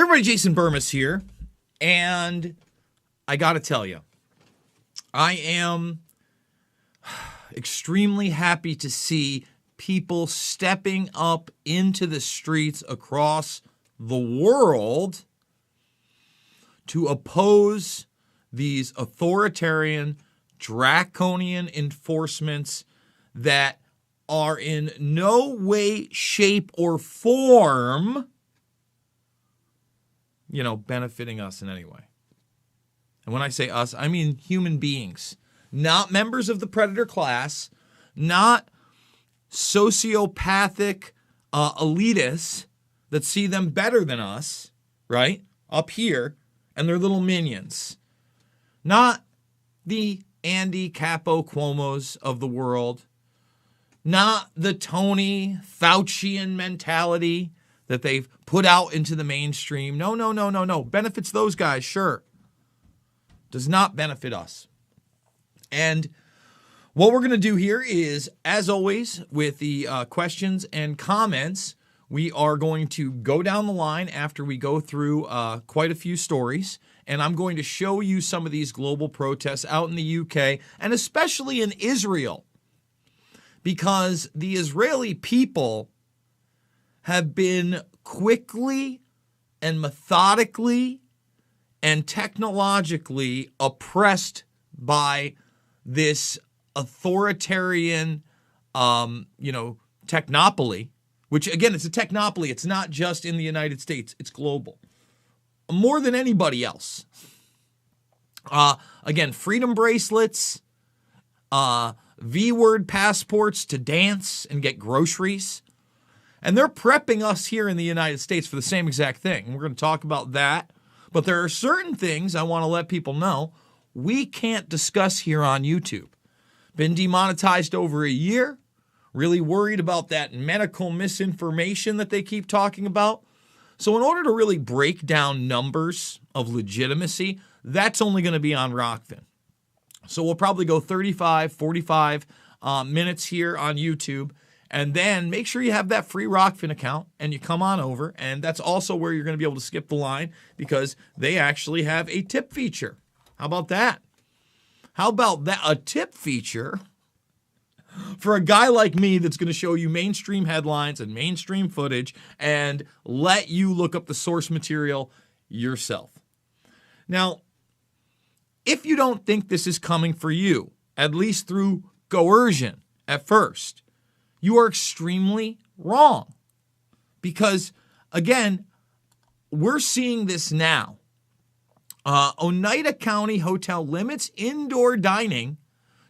Everybody, Jason Burmis here, and I got to tell you, I am extremely happy to see people stepping up into the streets across the world to oppose these authoritarian, draconian enforcements that are in no way, shape, or form, benefiting us in any way. And when I say us, I mean human beings, not members of the predator class, not sociopathic elitists that see them better than us, right, up here, and their little minions. Not the Andy Capo Cuomos of the world, not the Tony Faucian mentality that they've put out into the mainstream. No. Benefits those guys, sure. Does not benefit us. And what we're going to do here is, as always, with the questions and comments, we are going to go down the line after we go through quite a few stories. And I'm going to show you some of these global protests out in the UK and especially in Israel, because the Israeli people have been quickly and methodically and technologically oppressed by this authoritarian, technopoly, which, again, it's a technopoly. It's not just in the United States. It's global. More than anybody else. Again, freedom bracelets, V-word passports to dance and get groceries. And they're prepping us here in the United States for the same exact thing. And we're going to talk about that. But there are certain things I want to let people know we can't discuss here on YouTube. Been demonetized over a year. Really worried about that medical misinformation that they keep talking about. So in order to really break down numbers of legitimacy, that's only going to be on Rockfin. So we'll probably go 35, 45 minutes here on YouTube. And then make sure you have that free Rockfin account and you come on over. And that's also where you're going to be able to skip the line because they actually have a tip feature. How about that? How about that? A tip feature for a guy like me that's going to show you mainstream headlines and mainstream footage and let you look up the source material yourself. Now, if you don't think this is coming for you, at least through coercion at first, you are extremely wrong. Because, again, we're seeing this now. Oneida County Hotel limits indoor dining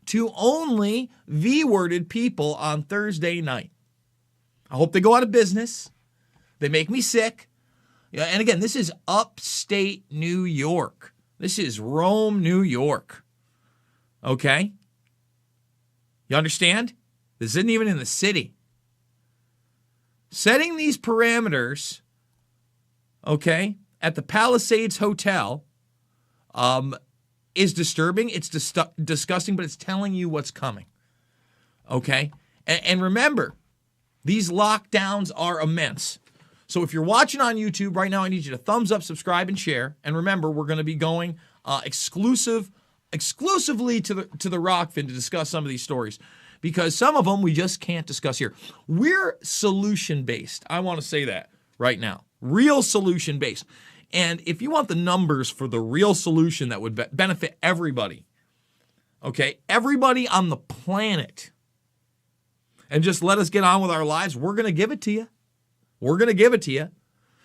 to only V-worded people on Thursday night. I hope they go out of business. They make me sick. Yeah, and again, this is upstate New York. This is Rome, New York. Okay? You understand? This isn't even in the city. Setting these parameters, okay, at the Palisades Hotel is disturbing. It's disgusting, but it's telling you what's coming. Okay? And remember, these lockdowns are immense. So if you're watching on YouTube right now, I need you to thumbs up, subscribe, and share. And remember, we're going to be going exclusively to the Rockfin to discuss some of these stories, because some of them we just can't discuss here. We're solution-based. I want to say that right now. Real solution-based. And if you want the numbers for the real solution that would benefit everybody, okay, everybody on the planet, and just let us get on with our lives, we're going to give it to you. We're going to give it to you.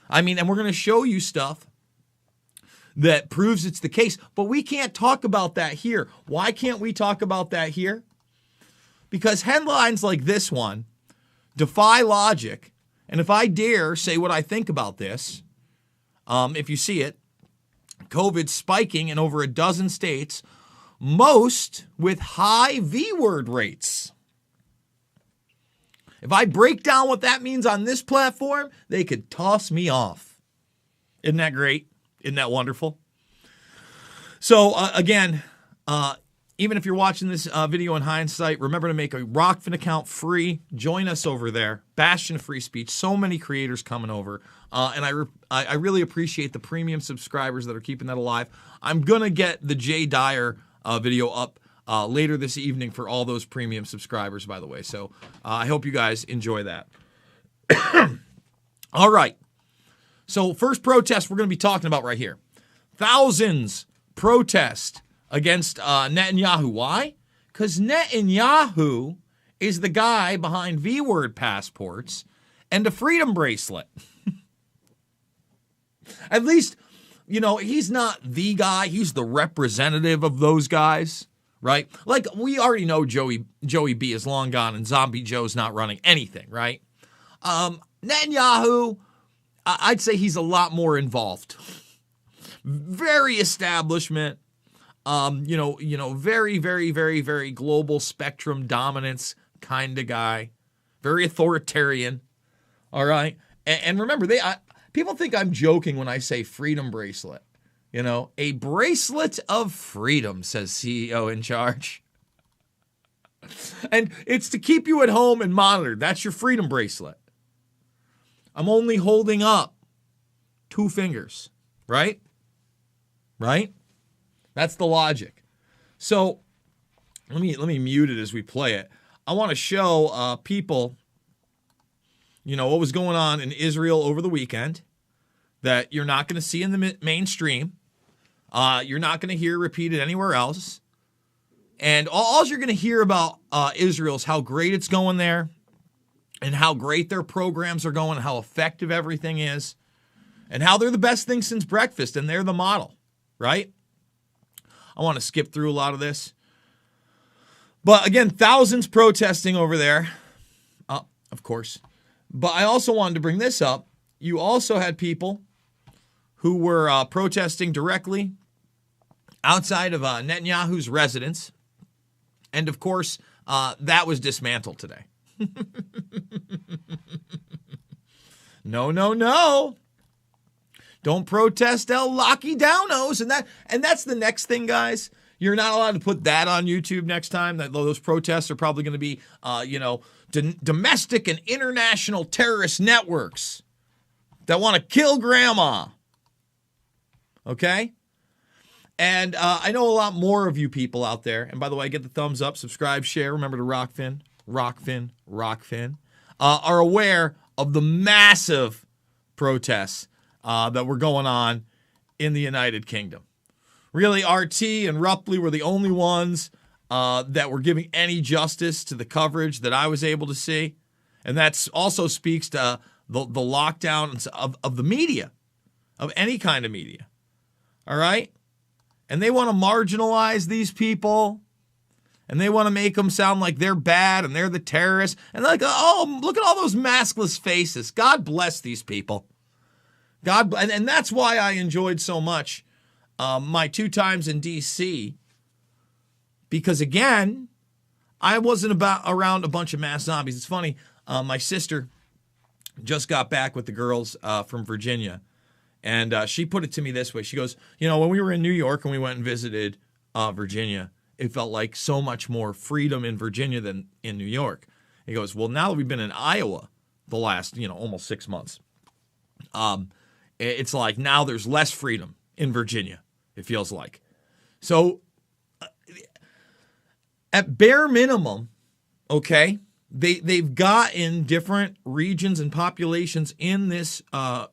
I mean, and we're going to show you stuff that proves it's the case. But we can't talk about that here. Why can't we talk about that here? Because headlines like this one defy logic. And if I dare say what I think about this, if you see it, COVID spiking in over a dozen states, most with high V-word rates. If I break down what that means on this platform, they could toss me off. Isn't that great? Isn't that wonderful? So, again, Even if you're watching this video in hindsight, remember to make a Rockfin account free. Join us over there. Bastion of Free Speech. So many creators coming over. And I really appreciate the premium subscribers that are keeping that alive. I'm going to get the Jay Dyer video up later this evening for all those premium subscribers, by the way. So I hope you guys enjoy that. All right. So first protest we're going to be talking about right here. Thousands protest against Netanyahu. Why? Because Netanyahu is the guy behind V-word passports and a freedom bracelet. At least, you know, he's not the guy. He's the representative of those guys, right? Like, we already know Joey B is long gone and Zombie Joe's not running anything, right? Netanyahu, I'd say he's a lot more involved. Very establishment. Very, very, very, very global spectrum dominance kind of guy. Very authoritarian. All right. And remember, people think I'm joking when I say freedom bracelet. You know, a bracelet of freedom, says CEO in charge. And it's to keep you at home and monitored. That's your freedom bracelet. I'm only holding up 2 fingers, right? Right? That's the logic. So let me mute it as we play it. I want to show people, you know, what was going on in Israel over the weekend that you're not going to see in the mainstream. You're not going to hear repeated anywhere else. And all you're going to hear about Israel is how great it's going there and how great their programs are going, how effective everything is, and how they're the best thing since breakfast and they're the model, right? I want to skip through a lot of this. But again, thousands protesting over there, of course. But I also wanted to bring this up. You also had people who were protesting directly outside of Netanyahu's residence. And of course, that was dismantled today. No. Don't protest El Locky Downos. And that's the next thing, guys. You're not allowed to put that on YouTube next time. Those protests are probably going to be, domestic and international terrorist networks that want to kill grandma. Okay? And I know a lot more of you people out there. And by the way, get the thumbs up, subscribe, share. Remember to Rockfin, are aware of the massive protests that were going on in the United Kingdom. Really, RT and Rupley were the only ones that were giving any justice to the coverage that I was able to see. And that also speaks to the lockdown of the media, of any kind of media. All right? And they want to marginalize these people. And they want to make them sound like they're bad and they're the terrorists. And they're like, oh, look at all those maskless faces. God bless these people. And that's why I enjoyed so much my 2 times in D.C. Because, again, I wasn't around a bunch of mass zombies. It's funny. My sister just got back with the girls from Virginia. And she put it to me this way. She goes, you know, when we were in New York and we went and visited Virginia, it felt like so much more freedom in Virginia than in New York. He goes, well, now that we've been in Iowa the last, almost 6 months, it's like now there's less freedom in Virginia, it feels like. So at bare minimum, okay, they've got in different regions and populations in this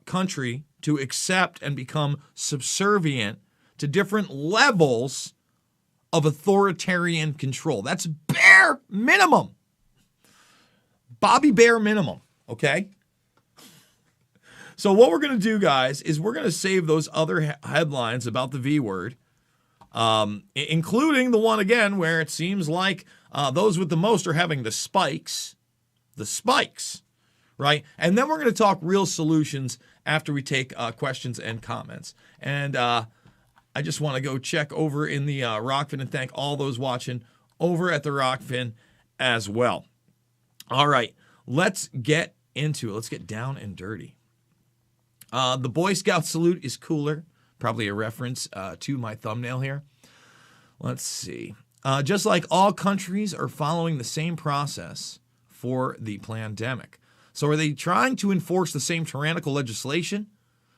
country to accept and become subservient to different levels of authoritarian control. That's bare minimum. Bobby bare minimum, okay? So what we're going to do, guys, is we're going to save those other headlines about the V word, including the one, again, where it seems like those with the most are having the spikes, right? And then we're going to talk real solutions after we take questions and comments. And I just want to go check over in the Rockfin and thank all those watching over at the Rockfin as well. All right, let's get into it. Let's get down and dirty. The Boy Scout salute is cooler. Probably a reference to my thumbnail here. Let's see. Just like all countries are following the same process for the pandemic. So are they trying to enforce the same tyrannical legislation?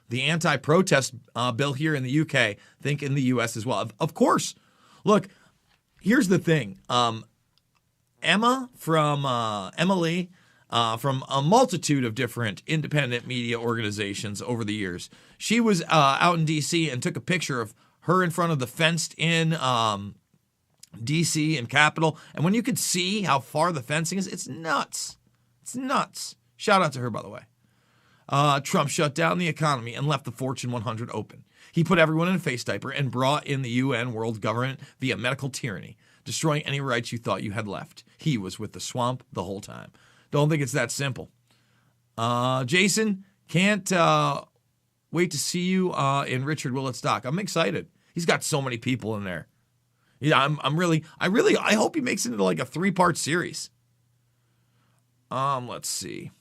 The anti-protest bill here in the UK, think in the US as well. Of course. Look, here's the thing. Emily from a multitude of different independent media organizations over the years. She was out in D.C. and took a picture of her in front of the fenced-in D.C. and Capitol. And when you could see how far the fencing is, it's nuts. It's nuts. Shout out to her, by the way. Trump shut down the economy and left the Fortune 100 open. He put everyone in a face diaper and brought in the UN world government via medical tyranny, destroying any rights you thought you had left. He was with the swamp the whole time. Don't think it's that simple. Jason, can't wait to see you in Richard Willett's doc. I'm excited. He's got so many people in there. Yeah, I hope he makes it into like a 3-part series. Let's see.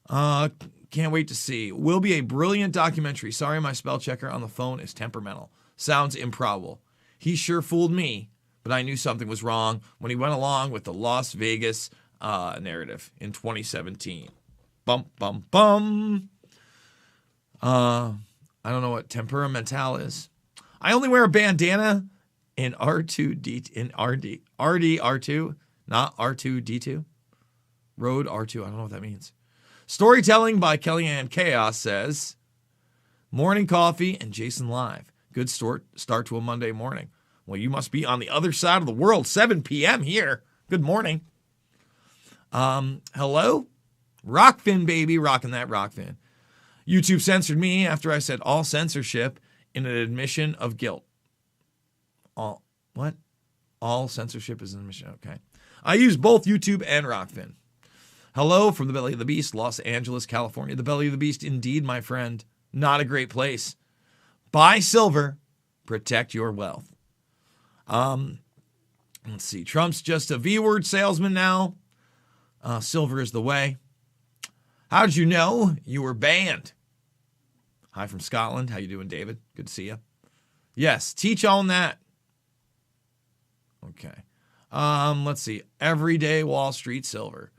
Can't wait to see. Will be a brilliant documentary. Sorry, my spell checker on the phone is temperamental. Sounds improbable. He sure fooled me, but I knew something was wrong when he went along with the Las Vegas narrative in 2017. Bum, bum, bum. I don't know what temperamental is. I only wear a bandana in RD2, not R2D2. Road R2. I don't know what that means. Storytelling by Kellyanne Chaos says, morning coffee and Jason live. Good start to a Monday morning. Well, you must be on the other side of the world, 7 p.m. here. Good morning. Hello? Rockfin, baby. Rocking that Rockfin. YouTube censored me after I said all censorship in an admission of guilt. All censorship is an admission. Okay. I use both YouTube and Rockfin. Hello from the Belly of the Beast, Los Angeles, California. The Belly of the Beast, indeed, my friend. Not a great place. Buy silver. Protect your wealth. Let's see. Trump's just a V-word salesman now. Silver is the way. How did you know you were banned? Hi from Scotland. How you doing, David? Good to see you. Yes, teach on that. Okay. Let's see. Everyday Wall Street silver.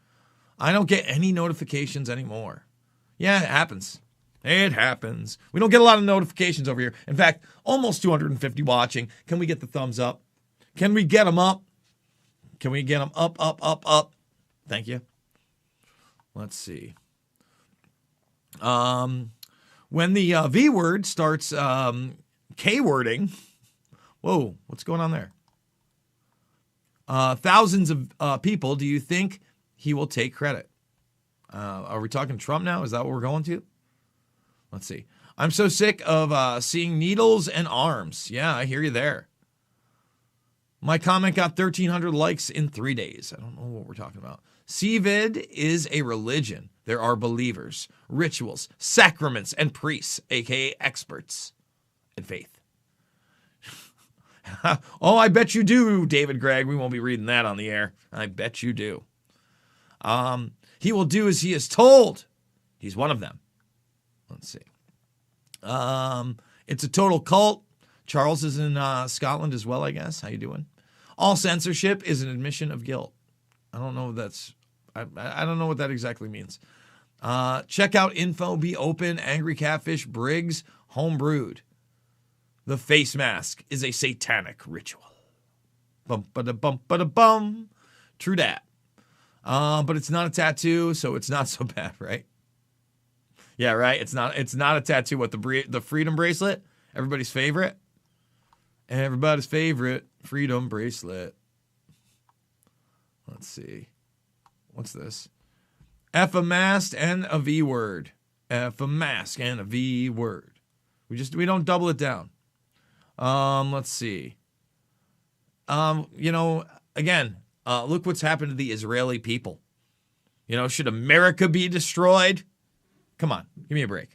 I don't get any notifications anymore. Yeah, it happens. It happens. We don't get a lot of notifications over here. In fact, almost 250 watching. Can we get the thumbs up? Can we get them up? Can we get them up, up, up, up? Thank you. Let's see. When the V word starts K-wording, whoa, what's going on there? Thousands of people, do you think he will take credit? Are we talking Trump now? Is that what we're going to? Let's see. I'm so sick of seeing needles and arms. Yeah, I hear you there. My comment got 1,300 likes in 3 days. I don't know what we're talking about. CVID is a religion. There are believers, rituals, sacraments, and priests, aka experts in faith. Oh, I bet you do, David Gregg. We won't be reading that on the air. I bet you do. He will do as he is told. He's one of them. Let's see. It's a total cult. Charles is in Scotland as well, I guess. How you doing? All censorship is an admission of guilt. I don't know if that's... I don't know what that exactly means. Check out info, be open, angry catfish, Briggs, homebrewed. The face mask is a satanic ritual. Bum-ba-da-bum-ba-da-bum. True that. But it's not a tattoo, so it's not so bad, right? Yeah, right. It's not a tattoo. What, the freedom bracelet? Everybody's favorite? Everybody's favorite freedom bracelet. Let's see. What's this? F a mask and a V word. F a mask and a V word. We don't double it down. Let's see. Again, look what's happened to the Israeli people. Should America be destroyed? Come on, give me a break.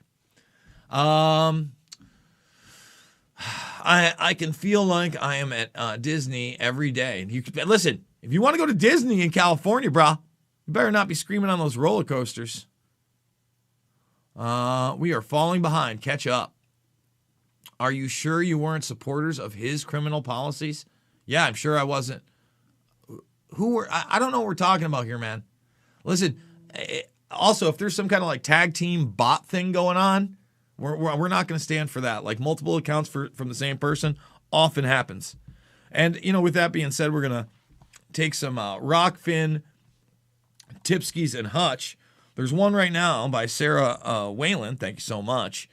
I can feel like I am at Disney every day. And listen, if you want to go to Disney in California, brah, you better not be screaming on those roller coasters. We are falling behind. Catch up. Are you sure you weren't supporters of his criminal policies? Yeah, I'm sure I wasn't. I don't know what we're talking about here, man. Listen, also, if there's some kind of like tag team bot thing going on, we're not going to stand for that. Like multiple accounts from the same person often happens. And, with that being said, we're going to take some Rockfin, Tipskis, and Hutch. There's one right now by Sarah Whalen. Thank you so much.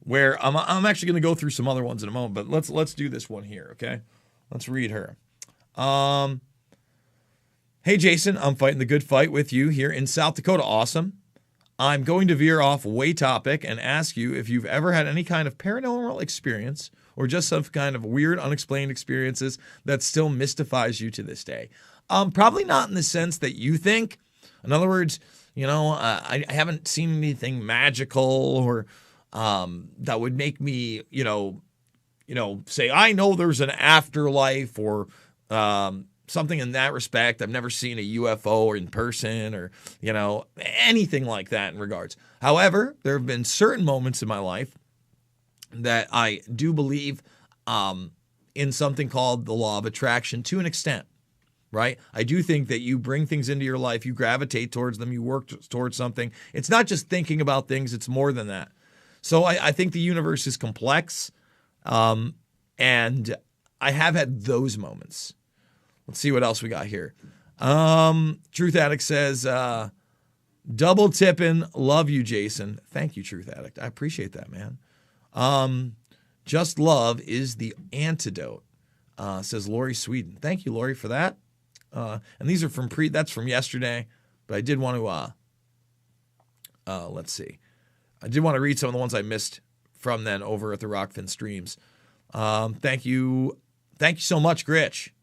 Where I'm actually going to go through some other ones in a moment, but let's do this one here, okay? Let's read her. Hey, Jason, I'm fighting the good fight with you here in South Dakota. Awesome. I'm going to veer off way topic and ask you if you've ever had any kind of paranormal experience or just some kind of weird, unexplained experiences that still mystifies you to this day. Probably not in the sense that you think. In other words, I haven't seen anything magical or that would make me, say, I know there's an afterlife or something in that respect. I've never seen a UFO in person or, anything like that in regards. However, there have been certain moments in my life that I do believe in something called the law of attraction to an extent, right? I do think that you bring things into your life, you gravitate towards them, you work towards something. It's not just thinking about things, it's more than that. So I think the universe is complex, and I have had those moments. Let's see what else we got here. Truth Addict says, double tipping, love you, Jason. Thank you, Truth Addict. I appreciate that, man. Just love is the antidote, says Lori Sweden. Thank you, Lori, for that. And these are that's from yesterday, but I did want to, let's see. I did want to read some of the ones I missed from then over at the Rockfin streams. Thank you. Thank you so much, Gritch.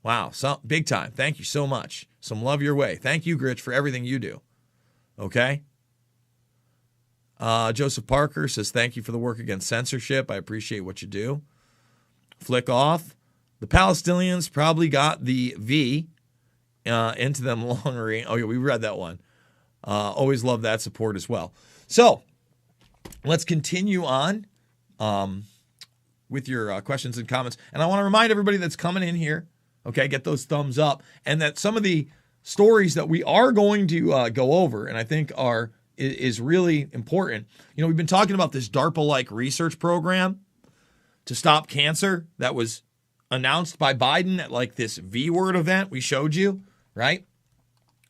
Wow, big time. Thank you so much. Some love your way. Thank you, Gritch, for everything you do. Okay? Joseph Parker says, thank you for the work against censorship. I appreciate what you do. Flick off. The Palestinians probably got the V into them long range. Oh, yeah, we read that one. Always love that support as well. So, let's continue on with your questions and comments. And I want to remind everybody that's coming in here, okay, get those thumbs up, and that some of the stories that we are going to go over, and I think is really important. We've been talking about this DARPA-like research program to stop cancer that was announced by Biden at like this V-word event we showed you, right?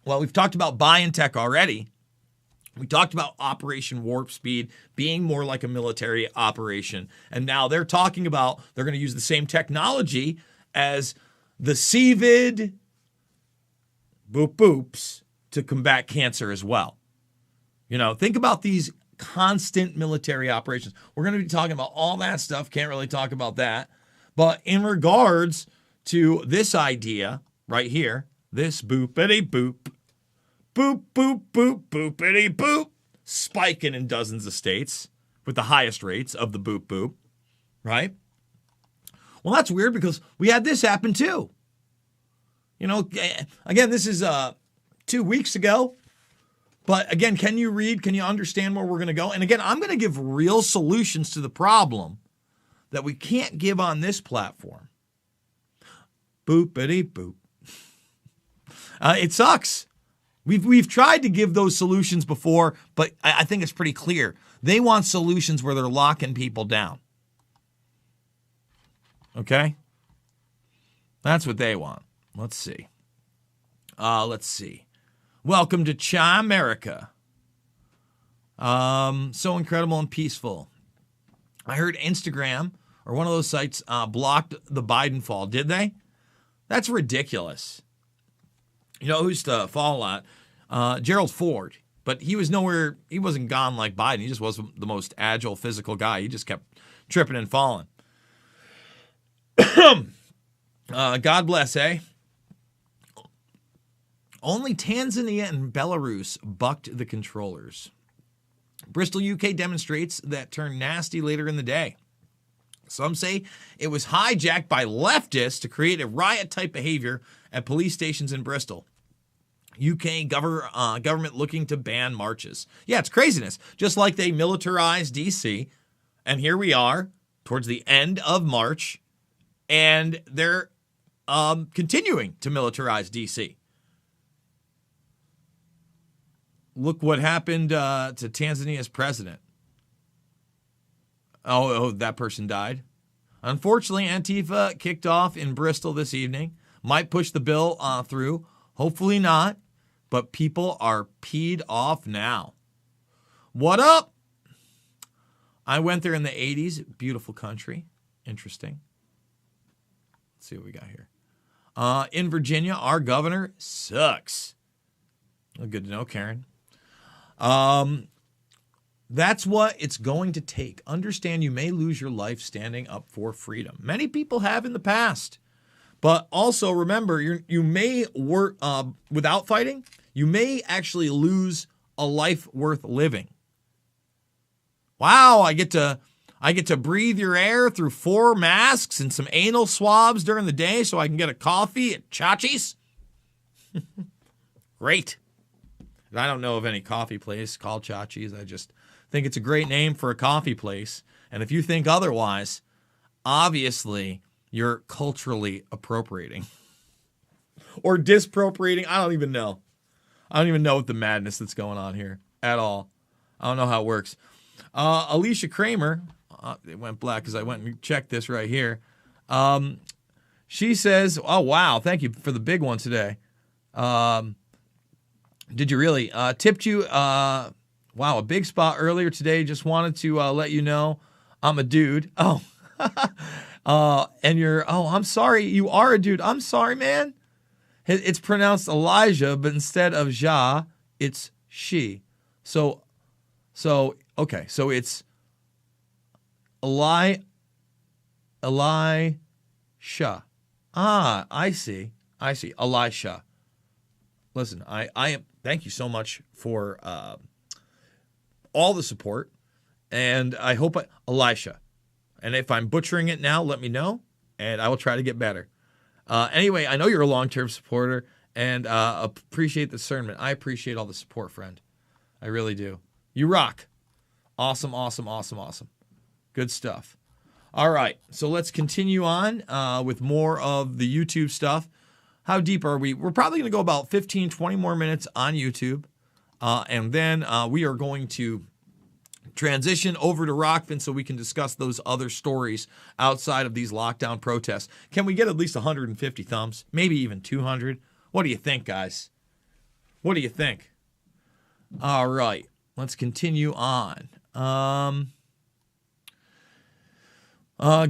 Well, we've talked about BioNTech already. We talked about Operation Warp Speed being more like a military operation. And now they're talking about they're going to use the same technology as the CVID boop boops to combat cancer as well. Think about these constant military operations. We're going to be talking about all that stuff. Can't really talk about that. But in regards to this idea right here, this boopity boop, boop, boop, boop, boopity boop, spiking in dozens of states with the highest rates of the boop boop, right? Well, that's weird because we had this happen too. Again, this is 2 weeks ago. But again, can you read? Can you understand where we're going to go? And again, I'm going to give real solutions to the problem that we can't give on this platform. Boopity boop. It sucks. We've tried to give those solutions before, but I think it's pretty clear. They want solutions where they're locking people down. Okay? That's what they want. Let's see. Welcome to Chimerica. So incredible and peaceful. I heard Instagram or one of those sites blocked the Biden fall. Did they? That's ridiculous. Who's to fall a lot? Gerald Ford. But he was nowhere, he wasn't gone like Biden. He just wasn't the most agile physical guy. He just kept tripping and falling. God bless, eh? Only Tanzania and Belarus bucked the controllers. Bristol, UK demonstrates that turned nasty later in the day. Some say it was hijacked by leftists to create a riot-type behavior at police stations in Bristol. UK government looking to ban marches. Yeah, it's craziness. Just like they militarized D.C., and here we are towards the end of March, and they're continuing to militarize D.C. Look what happened to Tanzania's president. Oh, that person died. Unfortunately, Antifa kicked off in Bristol this evening. Might push the bill through. Hopefully not. But people are peed off now. What up? I went there in the 80s. Beautiful country. Interesting. Let's see what we got here. In Virginia, our governor sucks. Well, good to know, Karen. That's what it's going to take. Understand you may lose your life standing up for freedom. Many people have in the past. But also remember, you may work without fighting. You may actually lose a life worth living. Wow, I get to breathe your air through 4 masks and some anal swabs during the day so I can get a coffee at Chachi's. Great. And I don't know of any coffee place called Chachi's. I just think it's a great name for a coffee place. And if you think otherwise, obviously you're culturally appropriating. Or dispropriating. I don't even know. I don't even know what the madness that's going on here at all. I don't know how it works. Alicia Kramer, it went black because I went and checked this right here. She says, oh, wow, thank you for the big one today. Did you really? Tipped you, wow, a big spot earlier today. Just wanted to let you know I'm a dude. Oh, and you're, oh, I'm sorry, you are a dude. I'm sorry, man. It's pronounced Elijah, but instead of Ja, it's she. So, okay, so it's Elisha. Ah, I see. Elisha. Listen, I am. Thank you so much for all the support, and I hope Elisha. And if I'm butchering it now, let me know, and I will try to get better. Anyway, I know you're a long-term supporter, and appreciate the discernment. I appreciate all the support, friend. I really do. You rock. Awesome. Good stuff. All right, so let's continue on with more of the YouTube stuff. How deep are we? We're probably going to go about 15, 20 more minutes on YouTube, and then we are going to transition over to Rockfin so we can discuss those other stories outside of these lockdown protests. Can we get at least 150 thumbs? Maybe even 200? What do you think, guys? What do you think? All right, let's continue on.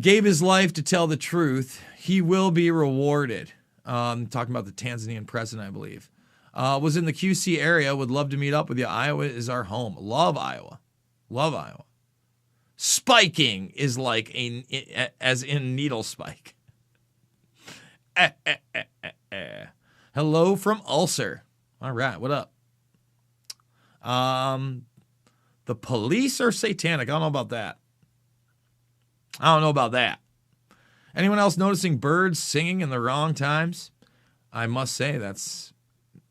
Gave his life to tell the truth. He will be rewarded. Talking about the Tanzanian president, I believe. Was in the QC area. Would love to meet up with you. Iowa is our home. Love Iowa. Spiking is like as in needle spike. Hello from Ulcer. All right, what up? The police are satanic. I don't know about that. Anyone else noticing birds singing in the wrong times? I must say that's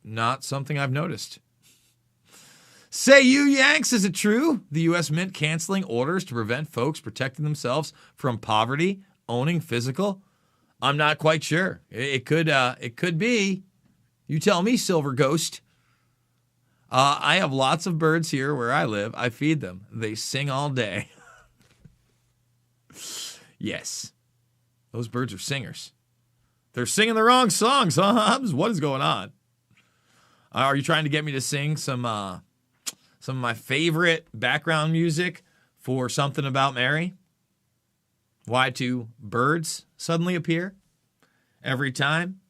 not something I've noticed. Say you Yanks, is it true? The U.S. Mint canceling orders to prevent folks protecting themselves from poverty owning physical? I'm not quite sure. It could be. You tell me, Silver Ghost. I have lots of birds here where I live. I feed them. They sing all day. Yes. Those birds are singers. They're singing the wrong songs, huh, Hobbs? What is going on? Are you trying to get me to sing some of my favorite background music for Something About Mary? Why do birds suddenly appear every time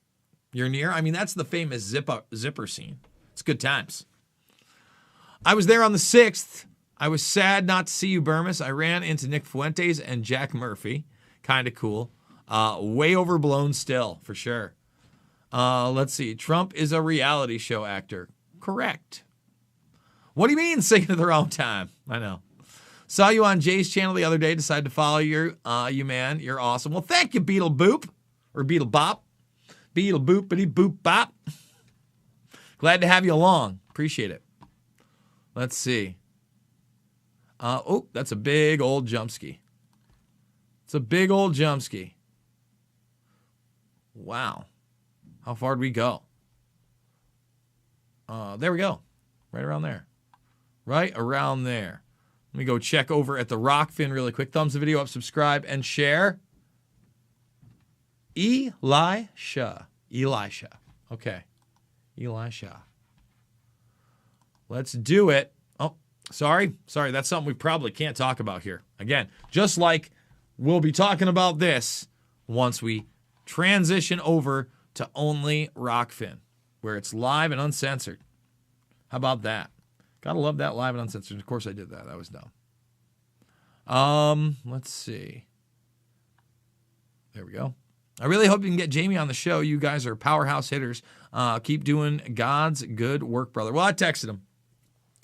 you're near? I mean, that's the famous zipper scene. It's good times. I was there on the 6th. I was sad not to see you, Burmis. I ran into Nick Fuentes and Jack Murphy. Kind of cool. Way overblown still, for sure. Let's see. Trump is a reality show actor. Correct. What do you mean singing at the wrong time? I know. Saw you on Jay's channel the other day. Decided to follow you, man. You're awesome. Well, thank you, Beetle Boop. Or Beetle Bop. Beetle Boopity Boop Bop. Glad to have you along. Appreciate it. Let's see. Oh, that's a big old jumpski. It's a big old jumpski. Wow. How far did we go? There we go. Right around there. Right around there. Let me go check over at the Rockfin really quick. Thumbs the video up, subscribe, and share. Elisha. Okay. Elisha. Let's do it. Oh, sorry. That's something we probably can't talk about here. Again, just like we'll be talking about this once we transition over to only Rockfin, where it's live and uncensored. How about that? Gotta love that, live and uncensored. Of course I did that. That was dumb. Let's see. There we go. I really hope you can get Jamie on the show. You guys are powerhouse hitters. Keep doing God's good work, brother. Well, I texted him.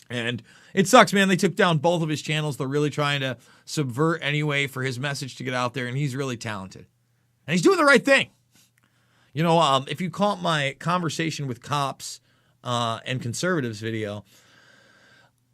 And it sucks, man. They took down both of his channels. They're really trying to subvert anyway for his message to get out there. And he's really talented. And he's doing the right thing. You know, if you caught my conversation with cops and conservatives video,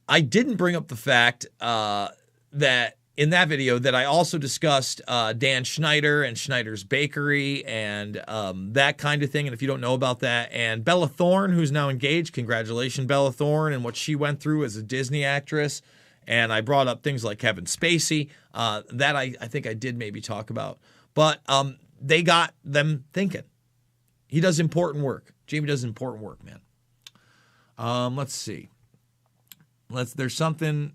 I didn't bring up the fact that in that video that I also discussed Dan Schneider and Schneider's Bakery and that kind of thing. And if you don't know about that, and Bella Thorne, who's now engaged, congratulations, Bella Thorne, and what she went through as a Disney actress. And I brought up things like Kevin Spacey. That I think I did maybe talk about. But they got them thinking. He does important work. Jamie does important work, man. Let's see. There's something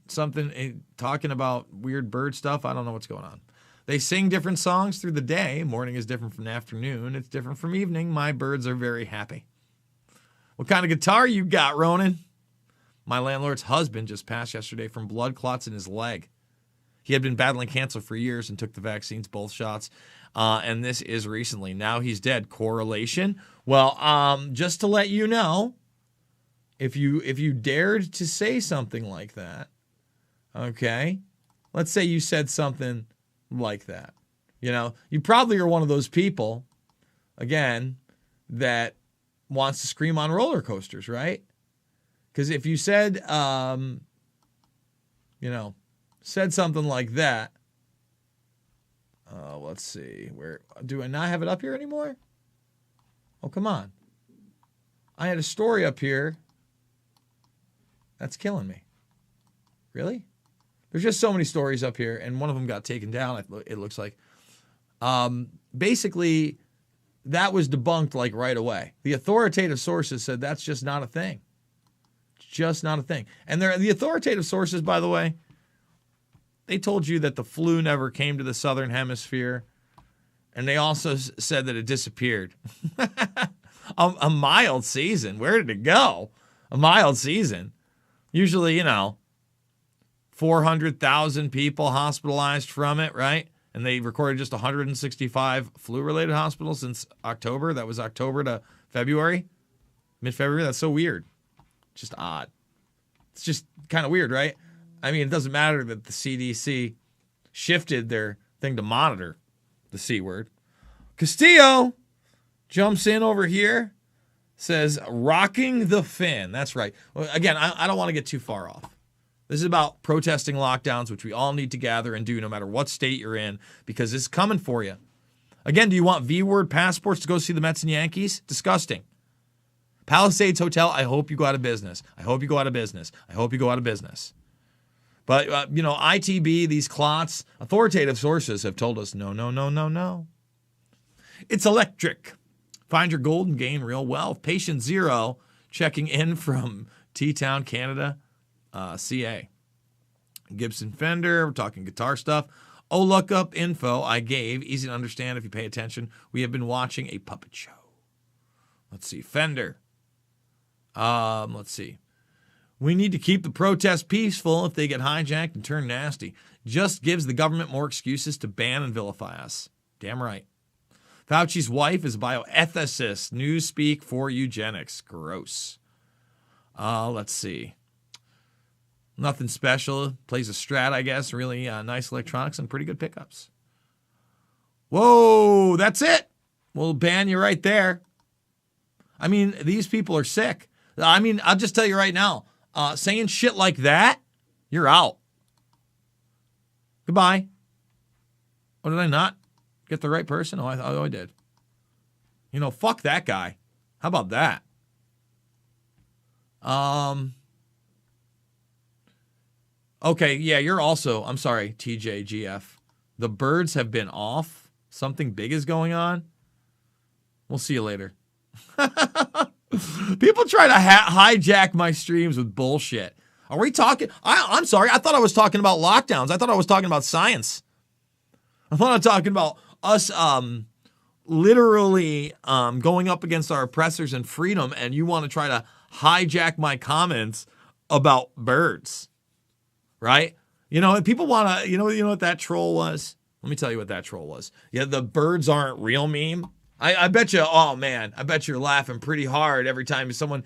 talking about weird bird stuff. I don't know what's going on. They sing different songs through the day. Morning is different from afternoon. It's different from evening. My birds are very happy. What kind of guitar you got, Ronan? My landlord's husband just passed yesterday from blood clots in his leg. He had been battling cancer for years and took the vaccines, both shots. And this is recently. Now he's dead. Correlation? Well, just to let you know, if you dared to say something like that, okay, let's say you said something like that. You know, you probably are one of those people, again, that wants to scream on roller coasters, right? Because if you said, said something like that, let's see, where do I not have it up here anymore? Oh, come on. I had a story up here. That's killing me. Really? There's just so many stories up here, and one of them got taken down, it looks like. Basically, that was debunked like right away. The authoritative sources said that's just not a thing. Just not a thing. And the authoritative sources, by the way, they told you that the flu never came to the southern hemisphere, and they also said that it disappeared. A mild season. Where did it go? A mild season. Usually, 400,000 people hospitalized from it, right? And they recorded just 165 flu-related hospitals since October. That was October to February, mid-February. That's so weird. Just odd. It's just kind of weird, right? I mean, it doesn't matter that the CDC shifted their thing to monitor the C word. Castillo jumps in over here, says, rocking the fin. That's right. Well, again, I don't want to get too far off. This is about protesting lockdowns, which we all need to gather and do no matter what state you're in, because it's coming for you. Again, do you want V-word passports to go see the Mets and Yankees? Disgusting. Palisades Hotel, I hope you go out of business. I hope you go out of business. I hope you go out of business. But, ITB, these clots, authoritative sources have told us, no, no, no, no, no. It's electric. Find your gold and gain real wealth. Patient Zero checking in from T-Town, Canada, CA. Gibson Fender, we're talking guitar stuff. Oh, look up info I gave. Easy to understand if you pay attention. We have been watching a puppet show. Let's see. Fender. Let's see. We need to keep the protests peaceful. If they get hijacked and turn nasty, just gives the government more excuses to ban and vilify us. Damn right. Fauci's wife is a bioethicist. Newspeak for eugenics. Gross. Let's see. Nothing special. Plays a Strat, I guess. Really nice electronics and pretty good pickups. Whoa, that's it. We'll ban you right there. I mean, these people are sick. I mean, I'll just tell you right now. Saying shit like that, you're out. Goodbye. Oh, did I not get the right person? Oh, I did. Fuck that guy. How about that? Okay, yeah, you're also, I'm sorry, TJGF. The birds have been off. Something big is going on. We'll see you later. People try to hijack my streams with bullshit. Are we talking? I'm sorry. I thought I was talking about lockdowns. I thought I was talking about science. I thought I was talking about us literally going up against our oppressors and freedom, and you want to try to hijack my comments about birds, right? People want to, you know what that troll was? Let me tell you what that troll was. Yeah, the birds aren't real meme. I bet you, oh man, I bet you're laughing pretty hard every time someone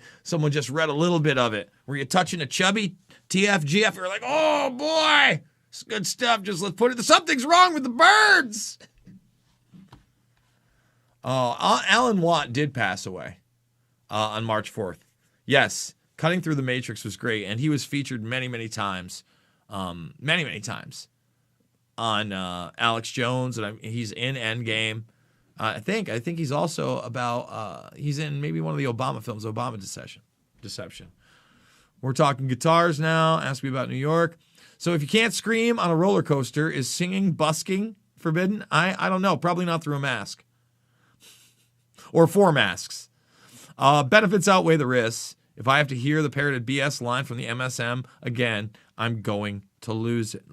just read a little bit of it. Were you touching a chubby TFGF? You're like, oh boy, it's good stuff. Just let's put it, something's wrong with the birds. Oh, Alan Watt did pass away on March 4th. Yes, Cutting Through the Matrix was great, and he was featured many, many times, many times on Alex Jones, and he's in Endgame. I think he's also about, he's in maybe one of the Obama films, Obama Deception. We're talking guitars now. Ask me about New York. So if you can't scream on a roller coaster, is singing, busking forbidden? I don't know. Probably not through a mask. Or 4 masks. Benefits outweigh the risks. If I have to hear the parroted BS line from the MSM again, I'm going to lose it.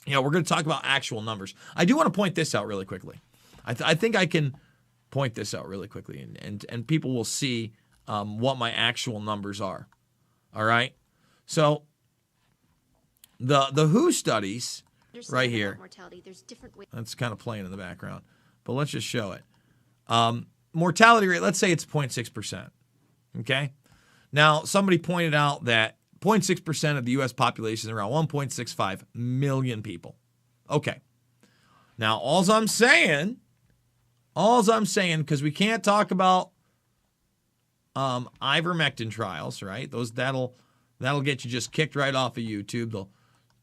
We're going to talk about actual numbers. I do want to point this out really quickly. I think I can point this out really quickly, and people will see what my actual numbers are. All right? So the WHO studies right here. Mortality. There's different ways. That's kind of playing in the background, but let's just show it. Mortality rate, let's say it's 0.6%. Okay? Now, somebody pointed out that 0.6% of the U.S. population is around 1.65 million people. Okay. Now, all I'm saying, because we can't talk about ivermectin trials, right? That'll get you just kicked right off of YouTube. They'll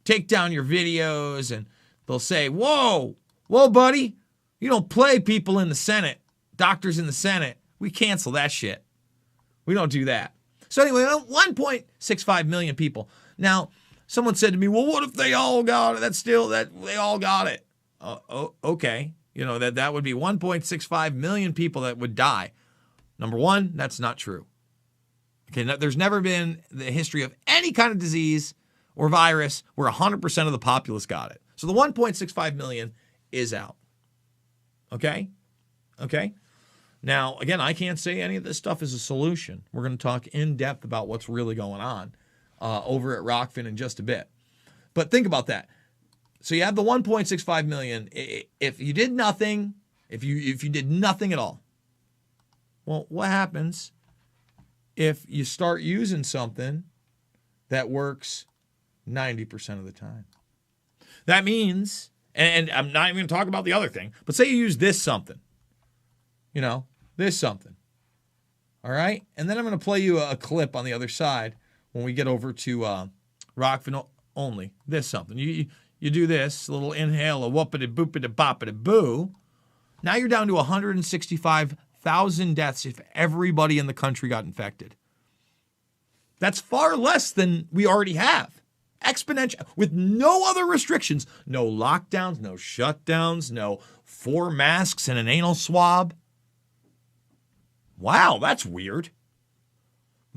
take down your videos and they'll say, whoa, buddy, you don't play people in the Senate, doctors in the Senate. We cancel that shit. We don't do that. So anyway, 1.65 million people. Now, someone said to me, well, what if they all got it? They all got it. Okay. That would be 1.65 million people that would die. Number one, that's not true. Okay, there's never been the history of any kind of disease or virus where 100% of the populace got it. So the 1.65 million is out. Okay? Now, again, I can't say any of this stuff is a solution. We're going to talk in depth about what's really going on over at Rockfin in just a bit. But think about that. So you have the 1.65 million. If you did nothing, if you did nothing at all, well, what happens if you start using something that works 90% of the time? That means, and I'm not even going to talk about the other thing, but say you use this something. This something. All right? And then I'm going to play you a clip on the other side when we get over to Rockfin only. This something. You do this, a little inhale, a whoopity boopity boppity boo. Now you're down to 165,000 deaths if everybody in the country got infected. That's far less than we already have. Exponential, with no other restrictions, no lockdowns, no shutdowns, no 4 masks and an anal swab. Wow, that's weird.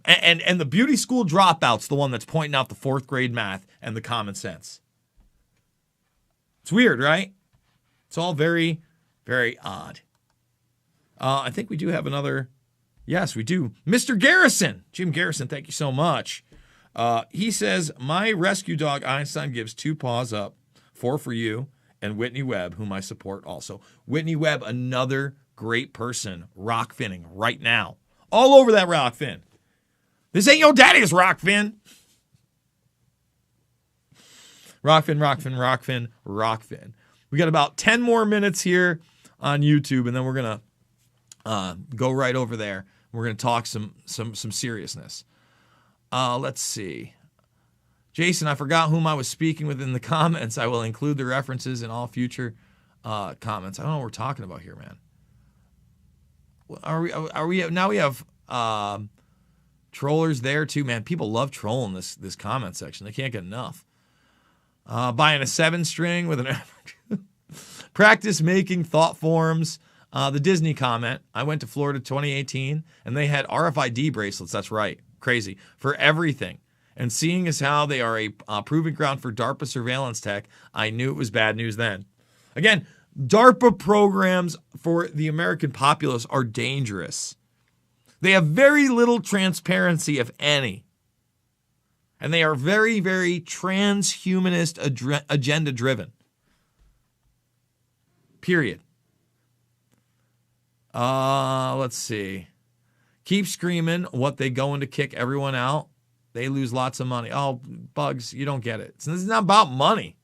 And the beauty school dropout's the one that's pointing out the 4th grade math and the common sense. It's weird, right? It's all very, very odd. I think we do have another. Yes, we do. Mr. Garrison. Jim Garrison, thank you so much. He says, my rescue dog Einstein gives 2 paws up, 4 for you, and Whitney Webb, whom I support also. Whitney Webb, another great person, Rockfinning right now. All over that Rockfin. This ain't your daddy's Rockfin. Rockfin. We got about 10 more minutes here on YouTube, and then we're going to go right over there. We're going to talk some seriousness. Let's see. Jason, I forgot whom I was speaking with in the comments. I will include the references in all future comments. I don't know what we're talking about here, man. Are we now we have trollers there too, man. People love trolling this comment section. They can't get enough. Buying a 7-string with an practice making thought forms. The Disney comment. I went to Florida 2018 and they had RFID bracelets. That's right. Crazy. For everything. And seeing as how they are a proving ground for DARPA surveillance tech, I knew it was bad news then. Again, DARPA programs for the American populace are dangerous. They have very little transparency, if any. And they are very, very transhumanist agenda driven. Period. Let's see. Keep screaming what they going to kick everyone out. They lose lots of money. Oh, Bugs, you don't get it. It's not about money.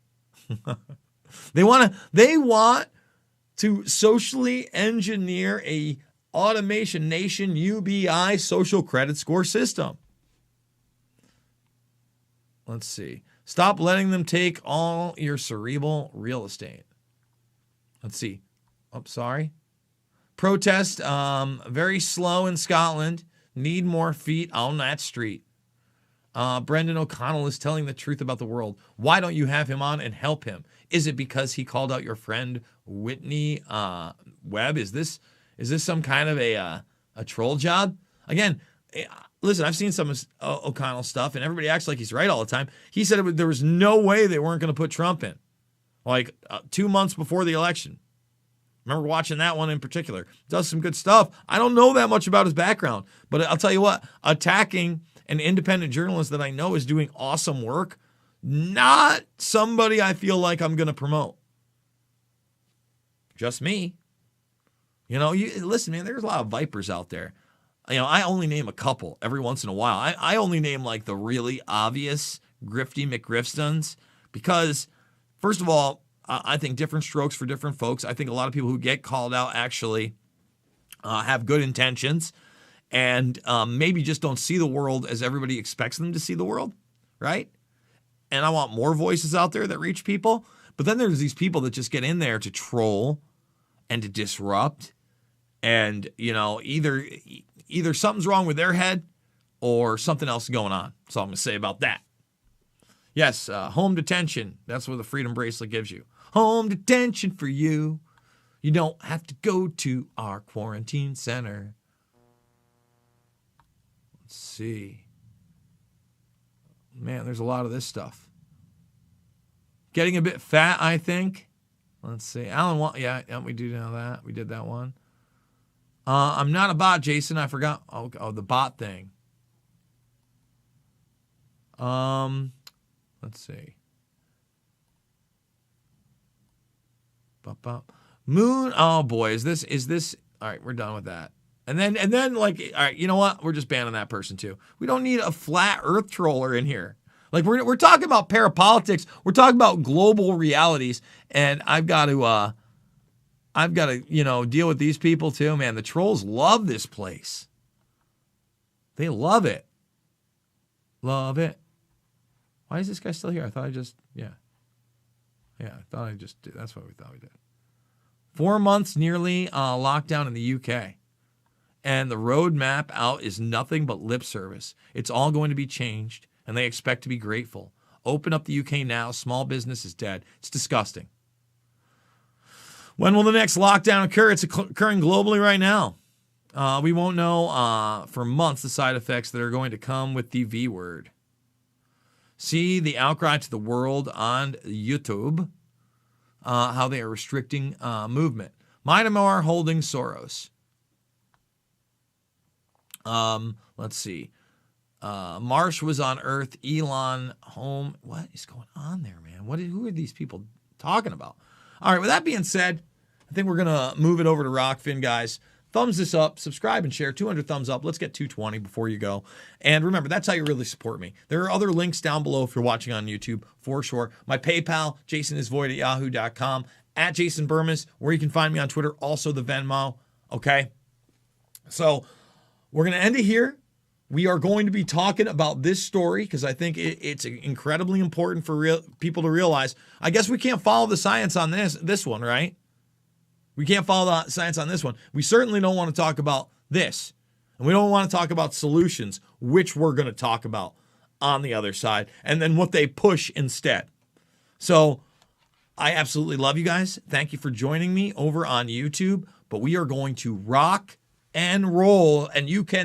They want to socially engineer a Automation Nation UBI social credit score system. Let's see. Stop letting them take all your cerebral real estate. Let's see. Oh, sorry. Protest, very slow in Scotland. Need more feet on that street. Brendan O'Connell is telling the truth about the world. Why don't you have him on and help him? Is it because he called out your friend Whitney Webb? Is this some kind of a troll job? Again, listen, I've seen some of O'Connell stuff, and everybody acts like he's right all the time. He said there was no way they weren't going to put Trump in, like 2 months before the election. Remember watching that one in particular. Does some good stuff. I don't know that much about his background, but I'll tell you what, attacking an independent journalist that I know is doing awesome work, not somebody I feel like I'm going to promote. Just me. You know, listen, man, there's a lot of vipers out there. You know, I only name a couple every once in a while. I only name like the really obvious grifty McGriftons because, first of all, I think different strokes for different folks. I think a lot of people who get called out actually have good intentions and maybe just don't see the world as everybody expects them to see the world, right? And I want more voices out there that reach people. But then there's these people that just get in there to troll and to disrupt. And, you know, either something's wrong with their head or something else is going on. That's all I'm going to say about that. Yes, home detention. That's what the Freedom Bracelet gives you. Home detention for you. You don't have to go to our quarantine center. Let's see. Man, there's a lot of this stuff. Getting a bit fat, I think. Let's see. Alan, yeah, we do know that. We did that one. I'm not a bot, Jason. I forgot. Oh, the bot thing. Let's see. Moon. Oh boy, is this? All right, we're done with that. And then like, all right, you know what? We're just banning that person too. We don't need a flat Earth troller in here. Like we're talking about parapolitics. We're talking about global realities, and I've got to deal with these people too, man. The trolls love this place. They love it. Love it. Why is this guy still here? I thought I just, yeah, I thought I just did. That's what we thought we did. 4 months nearly lockdown in the UK. And the roadmap out is nothing but lip service. It's all going to be changed, and they expect to be grateful. Open up the UK now. Small business is dead. It's disgusting. When will the next lockdown occur? It's occurring globally right now. We won't know for months the side effects that are going to come with the V word. See the outcry to the world on YouTube, how they are restricting movement. Myanmar holding Soros. Let's see. Marsh was on Earth. Elon home. What is going on there, man? Who are these people talking about? All right, with that being said, I think we're going to move it over to Rockfin, guys. Thumbs this up, subscribe and share. 200 thumbs up. Let's get 220 before you go. And remember, that's how you really support me. There are other links down below if you're watching on YouTube, for sure. My PayPal, jasonisvoid@yahoo.com, at Jason Bermas, where you can find me on Twitter, also the Venmo, okay? So we're going to end it here. We are going to be talking about this story because I think it's incredibly important for people to realize. I guess we can't follow the science on this one, right? We can't follow the science on this one. We certainly don't want to talk about this. And we don't want to talk about solutions, which we're going to talk about on the other side, and then what they push instead. So I absolutely love you guys. Thank you for joining me over on YouTube. But we are going to rock and roll, and you can